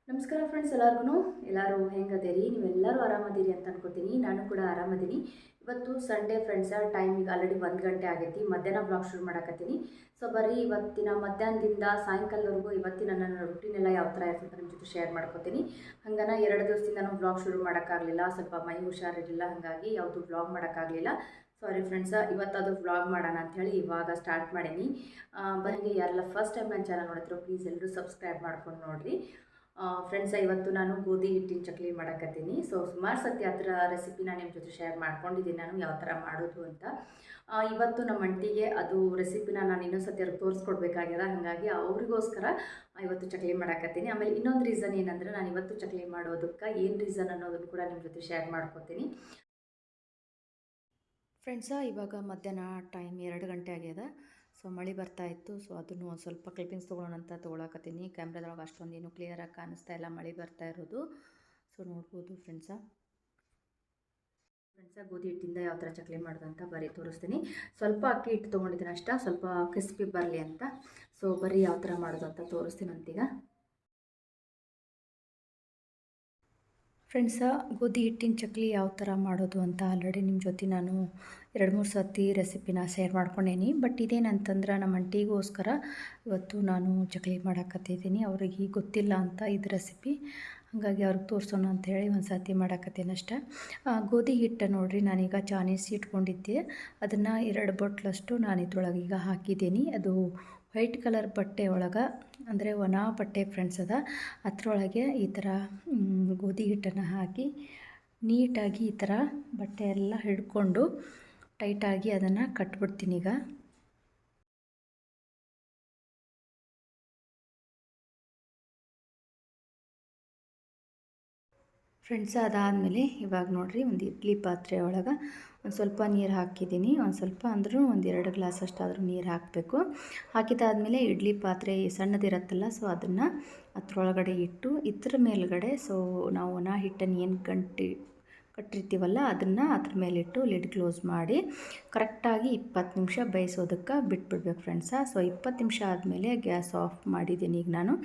ನಮಸ್ಕಾರ ಫ್ರೆಂಡ್ಸ್, ಎಲ್ಲರೂ ಹೆಂಗದಿರಿ? ನೀವೆಲ್ಲರೂ ಆರಾಮದಿರಿ ಅಂತ ಅನ್ಕೋತೀನಿ. ನಾನು ಕೂಡ ಆರಾಮದೀನಿ. ಇವತ್ತು ಸಂಡೇ ಫ್ರೆಂಡ್ಸ, ಟೈಮ್ ಈಗ ಆಲ್ರೆಡಿ 1 ಗಂಟೆ ಆಗೈತಿ. ಮಧ್ಯಾಹ್ನ ಬ್ಲಾಗ್ ಶುರು ಮಾಡಕತ್ತೀನಿ. ಸೊ ಬರೀ ಇವತ್ತಿನ ಮಧ್ಯಾಹ್ನದಿಂದ ಸಾಯಂಕಾಲದವರೆಗೂ ಇವತ್ತಿನ ನನ್ನ ರುಟೀನ್ ಎಲ್ಲ ಯಾವ ಥರ ಇರುತ್ತೆ ಅಂತ ನಿಮ್ಮ ಜೊತೆ ಶೇರ್ ಮಾಡ್ಕೋತೀನಿ. ಹಂಗನ 2 ದಿವಸದಿಂದ ನಾನು ಬ್ಲಾಗ್ ಶುರು ಮಾಡೋಕ್ಕಾಗಲಿಲ್ಲ. ಸ್ವಲ್ಪ ಮೈ ಹುಷಾರಿರಲಿಲ್ಲ, ಹಾಗಾಗಿ ಯಾವುದು ಬ್ಲಾಗ್ ಮಾಡೋಕ್ಕಾಗಲಿಲ್ಲ. ಸಾರಿ ಫ್ರೆಂಡ್ಸ, ಇವತ್ತದು ವ್ಲಾಗ್ ಮಾಡೋಣ ಅಂಥೇಳಿ ಇವಾಗ ಸ್ಟಾರ್ಟ್ ಮಾಡೀನಿ. ಬರೀ ಯಾರೆಲ್ಲ ಫಸ್ಟ್ ಟೈಮ್ ನನ್ನ ಚಾನಲ್ ನೋಡ್ತಿರೋ ಪ್ಲೀಸ್ ಎಲ್ಲರೂ ಸಬ್ಸ್ಕ್ರೈಬ್ ಮಾಡ್ಕೊಂಡು ನೋಡಿರಿ. ಫ್ರೆಂಡ್ಸ, ಇವತ್ತು ನಾನು ಗೋಧಿ ಹಿಟ್ಟಿನ ಚಕ್ಲಿ ಮಾಡಕತ್ತೀನಿ. ಸೊ ಸುಮಾರು ಸತಿ ಆ ಥರ ರೆಸಿಪಿನ ನಿಮ್ಮ ಜೊತೆ ಶೇರ್ ಮಾಡ್ಕೊಂಡಿದ್ದೀನಿ, ನಾನು ಯಾವ ಥರ ಮಾಡೋದು ಅಂತ. ಇವತ್ತು ನಮ್ಮ ಅಂಟಿಗೆ ಅದು ರೆಸಿಪಿನ ನಾನು ಇನ್ನೊಂದು ಸತಿ ಅವ್ರಿಗೆ ತೋರಿಸ್ಕೊಡ್ಬೇಕಾಗ್ಯದ. ಹಾಗಾಗಿ ಅವ್ರಿಗೋಸ್ಕರ ಇವತ್ತು ಚಕ್ಲಿ ಮಾಡಕತ್ತೀನಿ. ಆಮೇಲೆ ಇನ್ನೊಂದು ರೀಸನ್ ಏನಂದರೆ, ನಾನು ಇವತ್ತು ಚಕ್ಲಿ ಮಾಡೋದಕ್ಕೆ ಏನು ರೀಸನ್ ಅನ್ನೋದನ್ನು ಕೂಡ ನಿಮ್ಮ ಜೊತೆ ಶೇರ್ ಮಾಡ್ಕೊತೀನಿ. ಫ್ರೆಂಡ್ಸ, ಇವಾಗ ಮಧ್ಯಾಹ್ನ ಟೈಮ್ 2 ಗಂಟೆ ಆಗ್ಯದ. ಸೊ ಮಳೆ ಬರ್ತಾ ಇತ್ತು. ಸೊ ಅದನ್ನು ಒಂದು ಸ್ವಲ್ಪ ಕ್ಲಿಪ್ಪಿಂಗ್ಸ್ ತೊಗೊಳ್ಳೋಣ ಅಂತ ತೊಗೊಳಕತ್ತೀನಿ. ಕ್ಯಾಮ್ರಾದೊಳಗೆ ಅಷ್ಟೊಂದು ಏನು ಕ್ಲಿಯರಾಗಿ ಕಾಣಿಸ್ತಾ ಇಲ್ಲ, ಮಳೆ ಬರ್ತಾ ಇರೋದು. ಸೊ ನೋಡ್ಬೋದು ಫ್ರೆಂಡ್ಸ, ಗೋಧಿ ಹಿಟ್ಟಿಂದ ಯಾವ ಥರ ಚಕ್ಲಿ ಮಾಡೋದಂತ ಬರೀ ತೋರಿಸ್ತೀನಿ. ಸ್ವಲ್ಪ ಅಕ್ಕಿ ಹಿಟ್ಟು ತೊಗೊಂಡಿದ್ದೀನಿ ಅಷ್ಟ, ಸ್ವಲ್ಪ ಕ್ರಿಸ್ಪಿ ಬರಲಿ ಅಂತ. ಸೊ ಬರೀ ಯಾವ ಥರ ಮಾಡೋದು ಅಂತ ತೋರಿಸ್ತೀನಿ ಅಂತೀಗ. ಫ್ರೆಂಡ್ಸ, ಗೋಧಿ ಹಿಟ್ಟಿನ ಚಕ್ಲಿ ಯಾವ ಥರ ಮಾಡೋದು ಅಂತ ಆಲ್ರೆಡಿ ನಿಮ್ಮ ಜೊತೆ ನಾನು 2-3 ಸರ್ತಿ ರೆಸಿಪಿನ ಶೇರ್ ಮಾಡ್ಕೊಂಡೇನಿ. ಬಟ್ ಇದೇನಂತಂದ್ರೆ, ನಮ್ಮ ಅಂಟಿಗೋಸ್ಕರ ಇವತ್ತು ನಾನು ಚಕ್ಲಿ ಮಾಡಾಕತ್ತಿದ್ದೀನಿ. ಅವ್ರಿಗೆ ಗೊತ್ತಿಲ್ಲ ಅಂತ ಇದು ರೆಸಿಪಿ, ಹಾಗಾಗಿ ಅವ್ರಿಗೆ ತೋರಿಸೋಣ ಅಂಥೇಳಿ ಒಂದು ಸರ್ತಿ ಮಾಡಾಕತ್ತೀನಿ ಅಷ್ಟೆ. ಗೋಧಿ ಹಿಟ್ಟು ನೋಡಿರಿ, ನಾನೀಗ ಚಾನೀಸ್ ಇಟ್ಕೊಂಡಿದ್ದೆ, ಅದನ್ನು 2 ಬಟ್ಲಷ್ಟು ನಾನು ಇದ್ರೊಳಗೆ ಈಗ ಹಾಕಿದ್ದೀನಿ. ಅದು ವೈಟ್ ಕಲರ್ ಬಟ್ಟೆ ಒಳಗೆ, ಅಂದರೆ ಒಣ ಬಟ್ಟೆ ಫ್ರೆಂಡ್ಸ್ ಅದ, ಅದರೊಳಗೆ ಈ ಥರ ಗೋಧಿ ಹಿಟ್ಟನ್ನು ಹಾಕಿ ನೀಟಾಗಿ ಈ ಥರ ಬಟ್ಟೆ ಎಲ್ಲ ಹಿಡ್ಕೊಂಡು ಟೈಟಾಗಿ ಅದನ್ನು ಕಟ್ಬಿಡ್ತೀನಿ ಈಗ. ಫ್ರೆಂಡ್ಸ್, ಅದಾದಮೇಲೆ ಇವಾಗ ನೋಡಿರಿ, ಒಂದು ಇಡ್ಲಿ ಪಾತ್ರೆ ಒಳಗೆ ಒಂದು ಸ್ವಲ್ಪ ನೀರು ಹಾಕಿದ್ದೀನಿ. ಒಂದು ಸ್ವಲ್ಪ ಅಂದ್ರೂ ಒಂದು 2 ಗ್ಲಾಸ್ ಅಷ್ಟಾದರೂ ನೀರು ಹಾಕಬೇಕು. ಹಾಕಿದಾದಮೇಲೆ ಇಡ್ಲಿ ಪಾತ್ರೆ ಸಣ್ಣದಿರತ್ತಲ್ಲ, ಸೊ ಅದನ್ನು ಅದರೊಳಗಡೆ ಇಟ್ಟು ಇದ್ರ ಮೇಲ್ಗಡೆ, ಸೊ ನಾವು ಒಣ ಹಿಟ್ಟನ್ನು ಏನು ಕಟ್ಟಿರ್ತೀವಲ್ಲ ಅದನ್ನು ಅದ್ರ ಮೇಲಿಟ್ಟು ಲಿಡ್ ಕ್ಲೋಸ್ ಮಾಡಿ ಕರೆಕ್ಟಾಗಿ 20 ನಿಮಿಷ ಬೇಯಿಸೋದಕ್ಕೆ ಬಿಟ್ಬಿಡ್ಬೇಕು ಫ್ರೆಂಡ್ಸ. ಸೊ 20 ನಿಮಿಷ ಆದಮೇಲೆ ಗ್ಯಾಸ್ ಆಫ್ ಮಾಡಿದ್ದೀನಿ ಈಗ ನಾನು.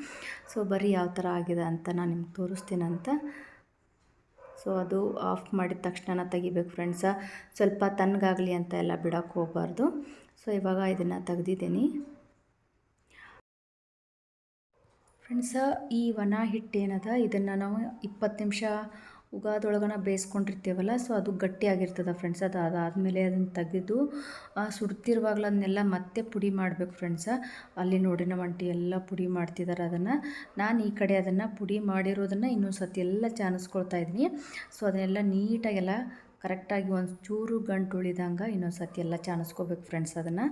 ಸೊ ಬರೀ ಯಾವ ಥರ ಆಗಿದೆ ಅಂತ ನಾನು ನಿಮ್ಗೆ ತೋರಿಸ್ತೀನಂತ. ಸೊ ಅದು ಆಫ್ ಮಾಡಿದ ತಕ್ಷಣ ತೆಗಿಬೇಕು ಫ್ರೆಂಡ್ಸ. ಸ್ವಲ್ಪ ತಣ್ಣಗಾಗಲಿ ಅಂತ ಎಲ್ಲ ಬಿಡೋಕ್ಕೆ ಹೋಗಬಾರ್ದು. ಸೊ ಇವಾಗ ಇದನ್ನು ತೆಗ್ದಿದ್ದೀನಿ ಫ್ರೆಂಡ್ಸ. ಈ ಒಣ ಹಿಟ್ಟೇನದ, ಇದನ್ನು ನಾವು 20 ನಿಮಿಷ ಉಗಾದೊಳಗನ ಬೇಯಿಸ್ಕೊಂಡಿರ್ತೀವಲ್ಲ, ಸೊ ಅದು ಗಟ್ಟಿಯಾಗಿರ್ತದೆ ಫ್ರೆಂಡ್ಸ್. ಅದಾದಮೇಲೆ ಅದನ್ನು ತೆಗೆದು ಸುಡ್ತಿರುವಾಗಲೂ ಅದನ್ನೆಲ್ಲ ಮತ್ತೆ ಪುಡಿ ಮಾಡಬೇಕು ಫ್ರೆಂಡ್ಸ. ಅಲ್ಲಿ ನೋಡಿ ನಮ್ಮ ಆಂಟಿ ಎಲ್ಲ ಪುಡಿ ಮಾಡ್ತಿದ್ದಾರೆ ಅದನ್ನು. ನಾನು ಈ ಕಡೆ ಅದನ್ನು ಪುಡಿ ಮಾಡಿರೋದನ್ನು ಇನ್ನೊಂದು ಸತಿ ಎಲ್ಲ ಚಾನಿಸ್ಕೊಳ್ತಾ ಇದ್ದೀನಿ. ಸೊ ಅದನ್ನೆಲ್ಲ ನೀಟಾಗೆಲ್ಲ ಕರೆಕ್ಟಾಗಿ ಒಂದು ಚೂರು ಗಂಟು ಉಳಿದಂಗೆ ಇನ್ನೊಂದು ಸತಿ ಎಲ್ಲ ಚಾನಿಸ್ಕೋಬೇಕು ಫ್ರೆಂಡ್ಸ್ ಅದನ್ನು.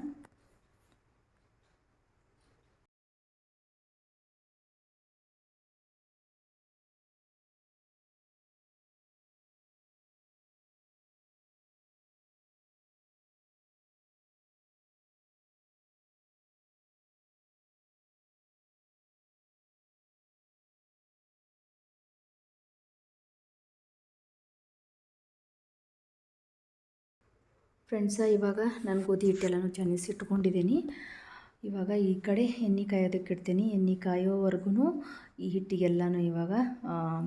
ಫ್ರೆಂಡ್ಸ, ಇವಾಗ ನಾನು ಗೋಧಿ ಹಿಟ್ಟೆಲ್ಲನೂ ಚಾನಿಸಿ ಇಟ್ಕೊಂಡಿದ್ದೀನಿ. ಇವಾಗ ಈ ಕಡೆ ಎಣ್ಣೆ ಕಾಯೋದಕ್ಕೆ ಇಡ್ತೀನಿ. ಎಣ್ಣೆ ಕಾಯೋವರೆಗೂ ಈ ಹಿಟ್ಟಿಗೆಲ್ಲನೂ ಇವಾಗ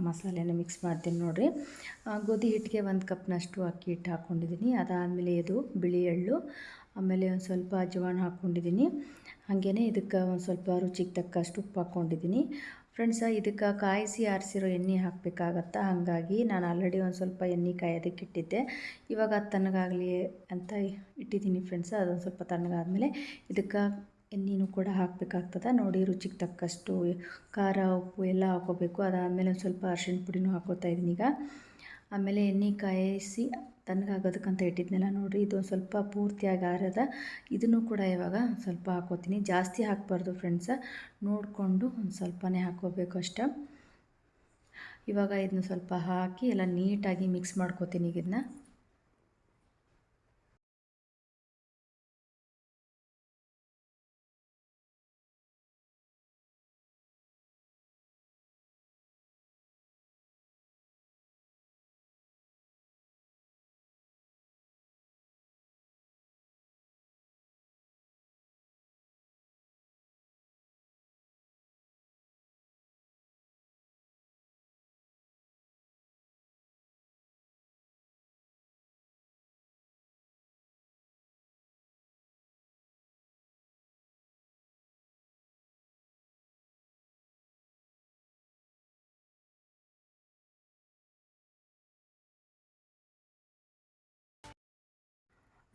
ಮಸಾಲೆನ ಮಿಕ್ಸ್ ಮಾಡ್ತೀನಿ ನೋಡಿರಿ. ಗೋಧಿ ಹಿಟ್ಟಿಗೆ 1 ಕಪ್ನಷ್ಟು ಅಕ್ಕಿ ಹಿಟ್ಟು ಹಾಕ್ಕೊಂಡಿದ್ದೀನಿ. ಅದಾದಮೇಲೆ ಇದು ಬಿಳಿ ಎಳ್ಳು, ಆಮೇಲೆ ಒಂದು ಸ್ವಲ್ಪ ಅಜವಾನ ಹಾಕ್ಕೊಂಡಿದ್ದೀನಿ. ಹಾಗೆಯೇ ಇದಕ್ಕೆ ಒಂದು ಸ್ವಲ್ಪ ರುಚಿಗೆ ತಕ್ಕಷ್ಟು ಉಪ್ಪು ಹಾಕ್ಕೊಂಡಿದ್ದೀನಿ ಫ್ರೆಂಡ್ಸ. ಇದಕ್ಕೆ ಕಾಯಿಸಿ ಆರಿಸಿರೋ ಎಣ್ಣೆ ಹಾಕಬೇಕಾಗತ್ತಾ, ಹಾಗಾಗಿ ನಾನು ಆಲ್ರೆಡಿ ಒಂದು ಸ್ವಲ್ಪ ಎಣ್ಣೆ ಕಾಯೋದಕ್ಕೆ ಇಟ್ಟಿದ್ದೆ. ಇವಾಗ ಅದು ತಣ್ಣಗಾಗಲಿ ಅಂತ ಇಟ್ಟಿದ್ದೀನಿ ಫ್ರೆಂಡ್ಸ. ಅದೊಂದು ಸ್ವಲ್ಪ ತಣ್ಣಗಾದ್ಮೇಲೆ ಇದಕ್ಕೆ ಎಣ್ಣೆನೂ ಕೂಡ ಹಾಕಬೇಕಾಗ್ತದೆ ನೋಡಿ. ರುಚಿಗೆ ತಕ್ಕಷ್ಟು ಖಾರ, ಉಪ್ಪು ಎಲ್ಲ ಹಾಕೋಬೇಕು. ಅದಾದಮೇಲೆ ಒಂದು ಸ್ವಲ್ಪ ಅರಿಶಿಣ ಪುಡಿನೂ ಹಾಕೋತಾ ಇದ್ದೀನಿ ಈಗ. ಆಮೇಲೆ ಎಣ್ಣೆ ಕಾಯಿಸಿ ತಣ್ಣಗಾಗೋದಕ್ಕಂತ ಇಟ್ಟಿದ್ನೆಲ್ಲ ನೋಡಿರಿ, ಇದೊಂದು ಸ್ವಲ್ಪ ಪೂರ್ತಿಯಾಗಿ ಆರದ. ಇದನ್ನು ಕೂಡ ಇವಾಗ ಸ್ವಲ್ಪ ಹಾಕೋತೀನಿ. ಜಾಸ್ತಿ ಹಾಕಬಾರ್ದು ಫ್ರೆಂಡ್ಸ, ನೋಡಿಕೊಂಡು ಒಂದು ಸ್ವಲ್ಪನೇ ಹಾಕೋಬೇಕು ಅಷ್ಟೆ. ಇವಾಗ ಇದನ್ನು ಸ್ವಲ್ಪ ಹಾಕಿ ಎಲ್ಲ ನೀಟಾಗಿ ಮಿಕ್ಸ್ ಮಾಡ್ಕೋತೀನಿ ಈಗ ಇದನ್ನ.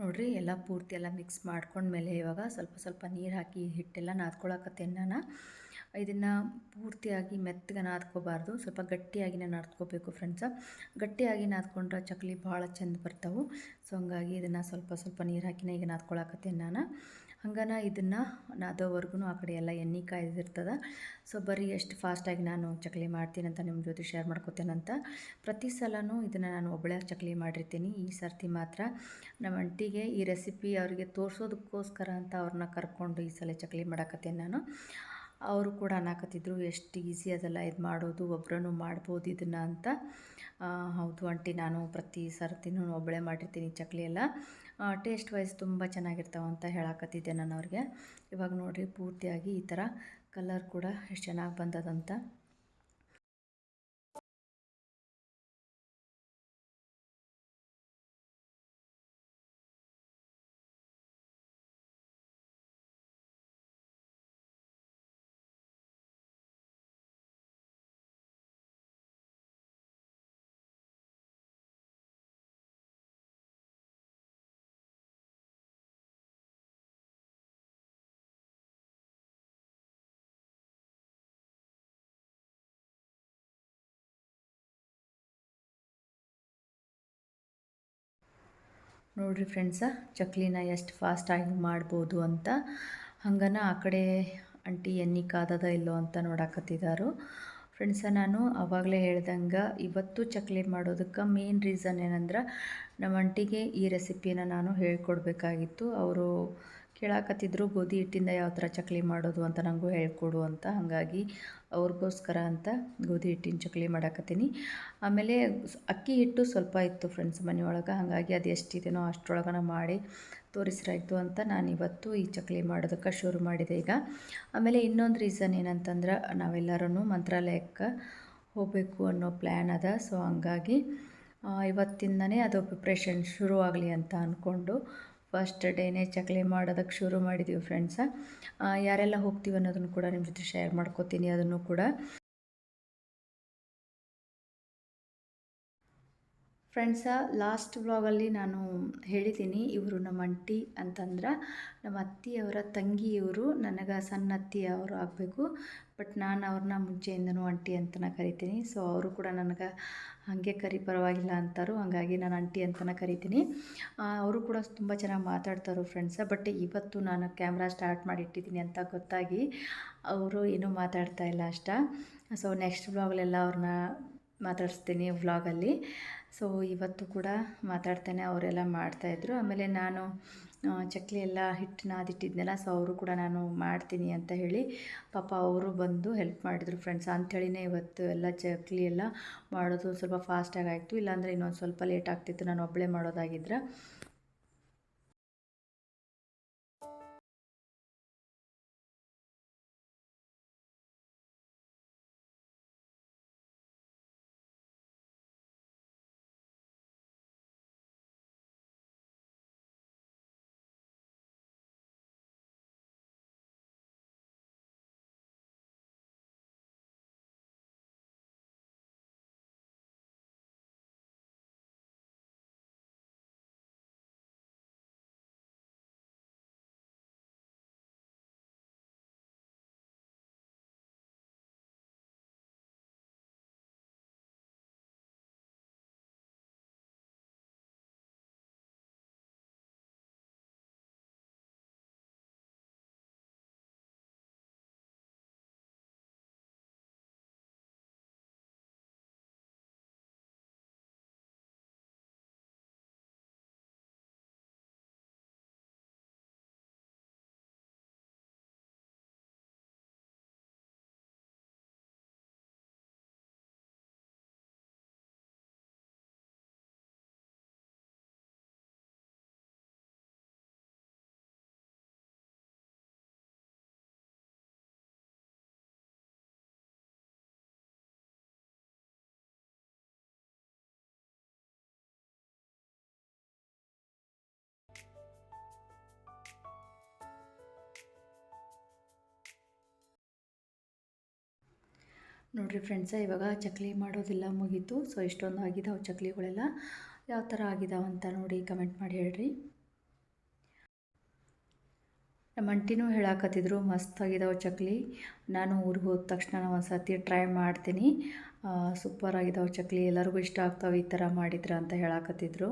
ನೋಡಿರಿ ಎಲ್ಲ ಪೂರ್ತಿ ಎಲ್ಲ ಮಿಕ್ಸ್ ಮಾಡ್ಕೊಂಡ್ಮೇಲೆ ಇವಾಗ ಸ್ವಲ್ಪ ಸ್ವಲ್ಪ ನೀರು ಹಾಕಿ ಹಿಟ್ಟೆಲ್ಲ ನಾದ್ಕೊಳಕತ್ತೇನೆ ನಾನು. ಇದನ್ನು ಪೂರ್ತಿಯಾಗಿ ಮೆತ್ತಗೆ ನಾದ್ಕೋಬಾರ್ದು, ಸ್ವಲ್ಪ ಗಟ್ಟಿಯಾಗಿನೇ ನಾದ್ಕೋಬೇಕು ಫ್ರೆಂಡ್ಸ. ಗಟ್ಟಿಯಾಗಿ ನಾದ್ಕೊಂಡ್ರೆ ಚಕ್ಲಿ ಭಾಳ ಚೆಂದ ಬರ್ತಾವೆ. ಸೊ ಹಂಗಾಗಿ ಇದನ್ನು ಸ್ವಲ್ಪ ಸ್ವಲ್ಪ ನೀರು ಹಾಕಿನೇ ಈಗ ನಾದ್ಕೊಳಕತ್ತೇನೆ ನಾನು. ಹಂಗನ ಇದನ್ನು ನಾದೋವರೆಗೂ ಆ ಕಡೆ ಎಲ್ಲ ಎಣ್ಣೆ ಕಾಯ್ದಿರ್ತದೆ. ಸೊ ಬರೀ ಎಷ್ಟು ಫಾಸ್ಟಾಗಿ ನಾನು ಚಕ್ಲಿ ಮಾಡ್ತೀನಿ ಅಂತ ನಿಮ್ಮ ಜೊತೆ ಶೇರ್ ಮಾಡ್ಕೋತೇನಂತ. ಪ್ರತಿ ಸಲವೂ ಇದನ್ನು ನಾನು ಒಬ್ಬಳೇ ಚಕ್ಲಿ ಮಾಡಿರ್ತೀನಿ. ಈ ಸರ್ತಿ ಮಾತ್ರ ನಮ್ಮ ಅಂಟಿಗೆ ಈ ರೆಸಿಪಿ ಅವರಿಗೆ ತೋರಿಸೋದಕ್ಕೋಸ್ಕರ ಅಂತ ಅವ್ರನ್ನ ಕರ್ಕೊಂಡು ಈ ಸಲ ಚಕ್ಲಿ ಮಾಡಾಕತ್ತೇನೆ ನಾನು. ಅವರು ಕೂಡ ಅನ್ನಕತ್ತಿದ್ರು ಎಷ್ಟು ಈಸಿ ಅದೆಲ್ಲ ಇದು ಮಾಡೋದು, ಒಬ್ಬರೂ ಮಾಡ್ಬೋದು ಇದನ್ನು ಅಂತ. ಹೌದು ಆಂಟಿ, ನಾನು ಪ್ರತಿ ಸರ್ತಿನೂ ಒಬ್ಬಳೇ ಮಾಡಿರ್ತೀನಿ ಚಕ್ಲಿ ಎಲ್ಲ. ಟೇಸ್ಟ್ ವೈಸ್ ತುಂಬ ಚೆನ್ನಾಗಿರ್ತಾವೆ ಅಂತ ಹೇಳಕತ್ತಿದ್ದೆ ನಾನು ಅವ್ರಿಗೆ. ಇವಾಗ ನೋಡಿರಿ ಪೂರ್ತಿಯಾಗಿ ಈ ಥರ ಕಲರ್ ಕೂಡ ಎಷ್ಟು ಚೆನ್ನಾಗಿ ಬಂದದಂತ. ನೋಡಿರಿ ಫ್ರೆಂಡ್ಸ, ಚಕ್ಲಿನ ಎಷ್ಟು ಫಾಸ್ಟಾಗಿ ಮಾಡ್ಬೋದು ಅಂತ. ಹಂಗನ ಆ ಕಡೆ ಅಂಟಿ ಎಣ್ಣೆ ಕಾದದ ಇಲ್ಲೋ ಅಂತ ನೋಡಕತ್ತಿದ್ದಾರು. ಫ್ರೆಂಡ್ಸ, ನಾನು ಆವಾಗಲೇ ಹೇಳ್ದಂಗೆ ಇವತ್ತು ಚಕ್ಲಿ ಮಾಡೋದಕ್ಕೆ ಮೇನ್ ರೀಸನ್ ಏನಂದ್ರೆ, ನಮ್ಮ ಅಂಟಿಗೆ ಈ ರೆಸಿಪಿನ ನಾನು ಹೇಳ್ಕೊಡ್ಬೇಕಾಗಿತ್ತು. ಅವರು ಕೇಳಾಕತ್ತಿದ್ರು ಗೋಧಿ ಹಿಟ್ಟಿಂದ ಯಾವ ಥರ ಚಕ್ಲಿ ಮಾಡೋದು ಅಂತ ನನಗೂ ಹೇಳ್ಕೊಡು ಅಂತ. ಹಾಗಾಗಿ ಅವ್ರಿಗೋಸ್ಕರ ಅಂತ ಗೋಧಿ ಹಿಟ್ಟಿನ ಚಕ್ಲಿ ಮಾಡಾಕತ್ತೀನಿ. ಆಮೇಲೆ ಅಕ್ಕಿ ಹಿಟ್ಟು ಸ್ವಲ್ಪ ಇತ್ತು ಫ್ರೆಂಡ್ಸ್ ಮನೆಯೊಳಗೆ, ಹಾಗಾಗಿ ಅದು ಎಷ್ಟಿದೆಯೋ ಅಷ್ಟರೊಳಗನ ಮಾಡಿ ತೋರಿಸ್ರಾಯ್ತು ಅಂತ ನಾನು ಇವತ್ತು ಈ ಚಕ್ಲಿ ಮಾಡೋದಕ್ಕೆ ಶುರು ಮಾಡಿದೆ ಈಗ. ಆಮೇಲೆ ಇನ್ನೊಂದು ರೀಸನ್ ಏನಂತಂದ್ರೆ, ನಾವೆಲ್ಲರೂ ಮಂತ್ರಾಲಯಕ್ಕೆ ಹೋಗಬೇಕು ಅನ್ನೋ ಪ್ಲ್ಯಾನ್ ಅದ. ಸೊ ಹಂಗಾಗಿ ಇವತ್ತಿಂದನೇ ಅದು ಪ್ರಿಪ್ರೇಷನ್ ಶುರು ಆಗಲಿ ಅಂತ ಅಂದ್ಕೊಂಡು ಫಸ್ಟ್ ಡೇನೇ ಚಕ್ಲಿ ಮಾಡೋದಕ್ಕೆ ಶುರು ಮಾಡಿದ್ದೀವಿ ಫ್ರೆಂಡ್ಸ. ಯಾರೆಲ್ಲ ಹೋಗ್ತೀವಿ ಅನ್ನೋದನ್ನು ಕೂಡ ನಿಮ್ಮ ಜೊತೆ ಶೇರ್ ಮಾಡ್ಕೋತೀನಿ. ಅದನ್ನು ಕೂಡ ಫ್ರೆಂಡ್ಸ, ಲಾಸ್ಟ್ ವ್ಲಾಗಲ್ಲಿ ನಾನು ಹೇಳಿದ್ದೀನಿ, ಇವರು ನಮ್ಮ ಅಂಟಿ ಅಂತಂದ್ರೆ ನಮ್ಮ ಅತ್ತಿಯವರ ತಂಗಿಯವರು, ನನಗೆ ಸಣ್ಣ ಅತ್ತಿಯವರು ಆಗಬೇಕು. ಬಟ್ ನಾನು ಅವ್ರನ್ನ ಮುಂಚೆಯಿಂದನೂ ಅಂಟಿ ಅಂತಲೇ ಕರಿತೀನಿ. ಸೊ ಅವರು ಕೂಡ ನನಗೆ ಹಾಗೆ ಪರವಾಗಿಲ್ಲ ಅಂತಾರು, ಹಾಗಾಗಿ ನಾನು ಅಂಟಿ ಅಂತಲೇ ಕರಿತೀನಿ. ಅವರು ಕೂಡ ತುಂಬ ಚೆನ್ನಾಗಿ ಮಾತಾಡ್ತಾರೆ ಫ್ರೆಂಡ್ಸ. ಬಟ್ ಇವತ್ತು ನಾನು ಕ್ಯಾಮ್ರಾ ಸ್ಟಾರ್ಟ್ ಮಾಡಿಟ್ಟಿದ್ದೀನಿ ಅಂತ ಗೊತ್ತಾಗಿ ಅವರು ಏನೂ ಮಾತಾಡ್ತಾ ಇಲ್ಲ ಅಷ್ಟ. ಸೊ ನೆಕ್ಸ್ಟ್ ವ್ಲಾಗಲ್ಲೆಲ್ಲ ಅವ್ರನ್ನ ಮಾತಾಡಿಸ್ತೀನಿ ವ್ಲಾಗಲ್ಲಿ. ಸೊ ಇವತ್ತು ಕೂಡ ಮಾತಾಡ್ತೇನೆ, ಅವರೆಲ್ಲ ಮಾಡ್ತಾಯಿದ್ರು. ಆಮೇಲೆ ನಾನು ಚಕ್ಲಿ ಎಲ್ಲ ಹಿಟ್ಟು ನಾದಿಟ್ಟಿದ್ನಲ್ಲ, ಸೊ ಅವರು ಕೂಡ ನಾನು ಮಾಡ್ತೀನಿ ಅಂತ ಹೇಳಿ ಪಾಪ ಅವರು ಬಂದು ಹೆಲ್ಪ್ ಮಾಡಿದರು ಫ್ರೆಂಡ್ಸ್. ಅಂಥೇಳಿನೇ ಇವತ್ತು ಎಲ್ಲ ಚಕ್ಲಿ ಎಲ್ಲ ಮಾಡೋದು ಸ್ವಲ್ಪ ಫಾಸ್ಟಾಗಿ ಆಯಿತು. ಇಲ್ಲಾಂದರೆ ಇನ್ನೊಂದು ಸ್ವಲ್ಪ ಲೇಟ್ ಆಗ್ತಿತ್ತು ನಾನು ಒಬ್ಬಳೇ ಮಾಡೋದಾಗಿದ್ರೆ. ನೋಡಿರಿ ಫ್ರೆಂಡ್ಸ, ಇವಾಗ ಚಕ್ಲಿ ಮಾಡೋದೆಲ್ಲ ಮುಗೀತು. ಸೊ ಇಷ್ಟೊಂದು ಆಗಿದಾವೆ ಚಕ್ಲಿಗಳೆಲ್ಲ. ಯಾವ ಥರ ಆಗಿದಾವೆ ಅಂತ ನೋಡಿ ಕಮೆಂಟ್ ಮಾಡಿ ಹೇಳ್ರಿ. ನಮ್ಮ ಅಂಟಿನೂ ಹೇಳಾಕತ್ತಿದ್ರು ಮಸ್ತಾಗಿದ್ದಾವೆ ಚಕ್ಲಿ. ನಾನು ಊರಿಗೆ ಹೋದ ತಕ್ಷಣ ಒಂದು ಸರ್ತಿ ಟ್ರೈ ಮಾಡ್ತೀನಿ. ಸೂಪರ್ ಆಗಿದ್ದಾವೆ ಚಕ್ಲಿ, ಎಲ್ಲರಿಗೂ ಇಷ್ಟ ಆಗ್ತಾವೆ ಈ ಥರ ಮಾಡಿದ್ರೆ ಅಂತ ಹೇಳಾಕತ್ತಿದ್ರು.